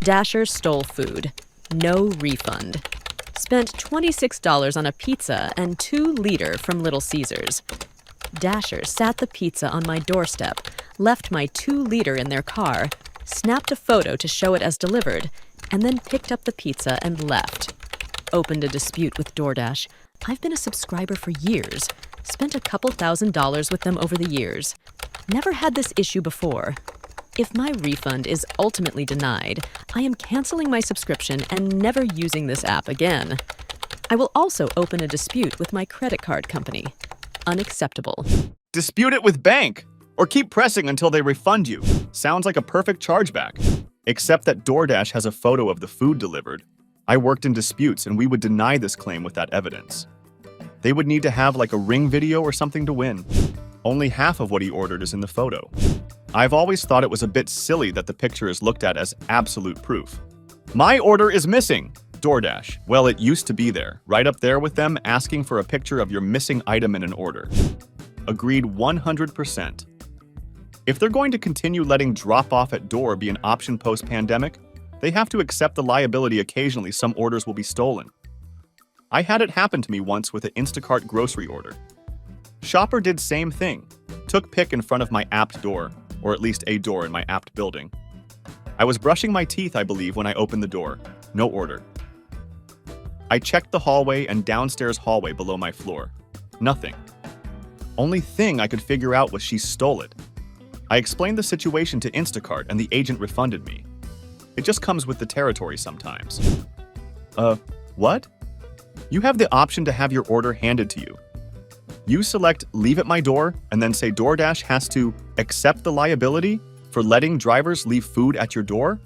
Dasher stole food. No refund. Spent $26 on a pizza and 2 liter from Little Caesars. Dasher sat the pizza on my doorstep, left my 2 liter in their car, snapped a photo to show it as delivered, and then picked up the pizza and left. Opened a dispute with DoorDash. I've been a subscriber for years. Spent a couple $1,000s with them over the years. Never had this issue before. If my refund is ultimately denied, I am canceling my subscription and never using this app again. I will also open a dispute with my credit card company. Unacceptable. Dispute it with bank, or keep pressing until they refund you. Sounds like a perfect chargeback. Except that DoorDash has a photo of the food delivered. I worked in disputes and we would deny this claim with that evidence. They would need to have like a Ring video or something to win. Only half of what he ordered is in the photo. I've always thought it was a bit silly that the picture is looked at as absolute proof. My order is missing. DoorDash. Well, it used to be there, right up there with them asking for a picture of your missing item in an order. Agreed 100%. If they're going to continue letting drop-off at door be an option post-pandemic, they have to accept the liability occasionally some orders will be stolen. I had it happen to me once with an Instacart grocery order. Shopper did same thing. Took pic in front of my apt door, or at least a door in my apt building. I was brushing my teeth, I believe, when I opened the door. No order. I checked the hallway and downstairs hallway below my floor. Nothing. Only thing I could figure out was she stole it. I explained the situation to Instacart and the agent refunded me. It just comes with the territory sometimes. What? You have the option to have your order handed to you. You select leave at my door and then say DoorDash has to accept the liability for letting drivers leave food at your door?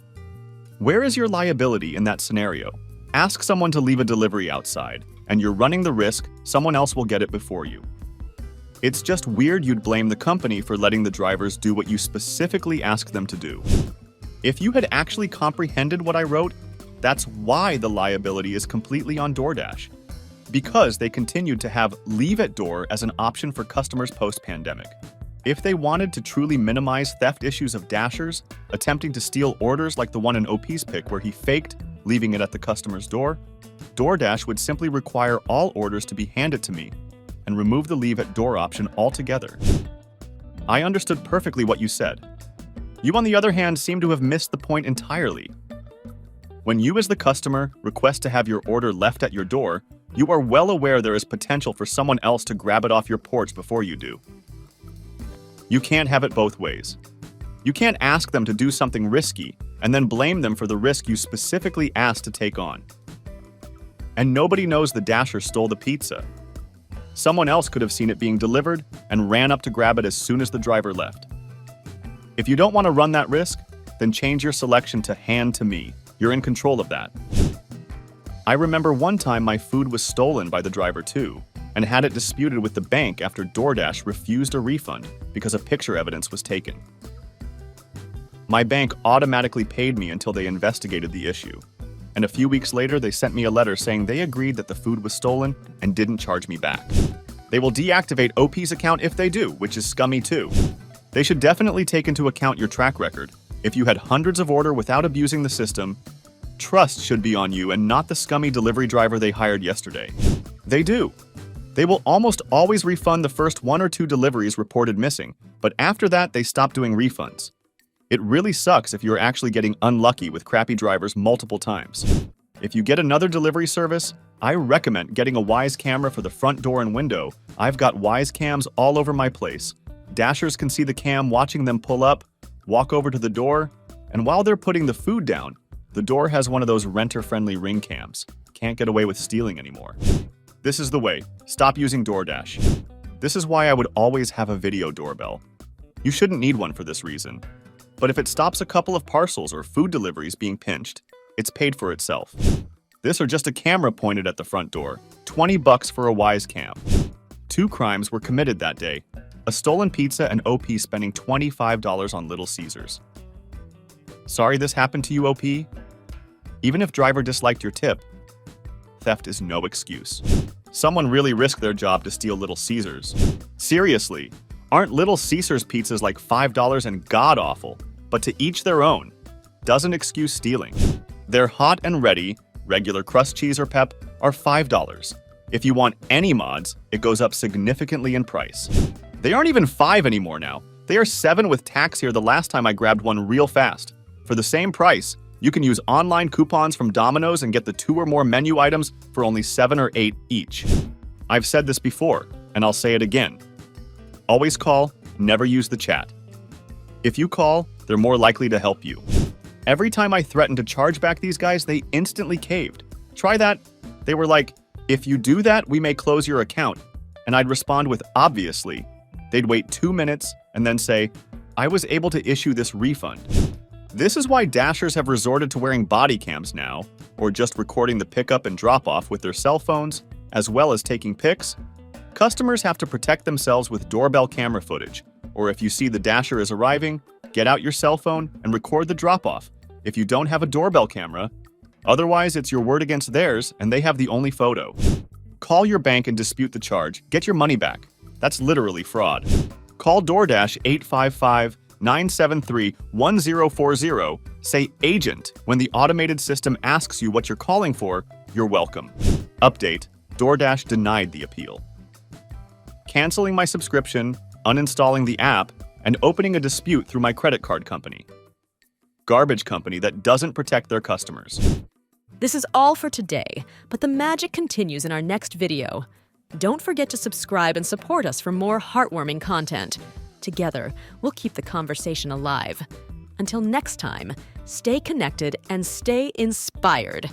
Where is your liability in that scenario? Ask someone to leave a delivery outside, and you're running the risk someone else will get it before you. It's just weird you'd blame the company for letting the drivers do what you specifically asked them to do. If you had actually comprehended what I wrote, that's why the liability is completely on DoorDash. Because they continued to have leave at door as an option for customers post-pandemic. If they wanted to truly minimize theft issues of Dashers, attempting to steal orders like the one in OP's pic where he faked leaving it at the customer's door, DoorDash would simply require all orders to be handed to me and remove the leave at door option altogether. I understood perfectly what you said. You, on the other hand, seem to have missed the point entirely. When you as the customer request to have your order left at your door, you are well aware there is potential for someone else to grab it off your porch before you do. You can't have it both ways. You can't ask them to do something risky and then blame them for the risk you specifically asked to take on. And nobody knows the Dasher stole the pizza. Someone else could have seen it being delivered and ran up to grab it as soon as the driver left. If you don't want to run that risk, then change your selection to hand to me. You're in control of that. I remember one time my food was stolen by the driver too, and had it disputed with the bank after DoorDash refused a refund because a picture evidence was taken. My bank automatically paid me until they investigated the issue, and a few weeks later they sent me a letter saying they agreed that the food was stolen and didn't charge me back. They will deactivate OP's account if they do, which is scummy too. They should definitely take into account your track record. If you had hundreds of orders without abusing the system, trust should be on you and not the scummy delivery driver they hired yesterday. They do. They will almost always refund the first 1 or 2 deliveries reported missing, but after that they stop doing refunds. It really sucks if you're actually getting unlucky with crappy drivers multiple times. If you get another delivery service, I recommend getting a Wise camera for the front door and window. I've got Wise cams all over my place. Dashers can see the cam watching them pull up, walk over to the door, and while they're putting the food down, the door has one of those renter-friendly Ring cams. Can't get away with stealing anymore. This is the way. Stop using DoorDash. This is why I would always have a video doorbell. You shouldn't need one for this reason. But if it stops a couple of parcels or food deliveries being pinched, it's paid for itself. This or just a camera pointed at the front door. $20 for a Wise cam. 2 crimes were committed that day. A stolen pizza and OP spending $25 on Little Caesars. Sorry this happened to you, OP? Even if driver disliked your tip, theft is no excuse. Someone really risked their job to steal Little Caesars. Seriously, aren't Little Caesars pizzas like $5 and god-awful? But to each their own. doesn't excuse stealing. They're hot and ready, regular crust cheese or pep are $5. If you want any mods, it goes up significantly in price. They aren't even 5 anymore now. They are 7 with tax here the last time I grabbed one real fast. For the same price, you can use online coupons from Domino's and get the 2 or more menu items for only 7 or 8 each. I've said this before, and I'll say it again. Always call, never use the chat. If you call, they're more likely to help you. Every time I threatened to charge back these guys, they instantly caved. Try that. They were like, if you do that, we may close your account. And I'd respond with, obviously. They'd wait 2 minutes and then say, I was able to issue this refund. This is why Dashers have resorted to wearing body cams now, or just recording the pickup and drop-off with their cell phones, as well as taking pics. Customers have to protect themselves with doorbell camera footage, or if you see the Dasher is arriving, get out your cell phone and record the drop-off if you don't have a doorbell camera. Otherwise, it's your word against theirs, and they have the only photo. Call your bank and dispute the charge. Get your money back. That's literally fraud. Call DoorDash 855-973-1040. Say agent when the automated system asks you what you're calling for. You're welcome. Update: DoorDash denied the appeal. Canceling my subscription, uninstalling the app, and opening a dispute through my credit card company. Garbage company that doesn't protect their customers. This is all for today, but the magic continues in our next video. Don't forget to subscribe and support us for more heartwarming content. Together, we'll keep the conversation alive. Until next time, stay connected and stay inspired.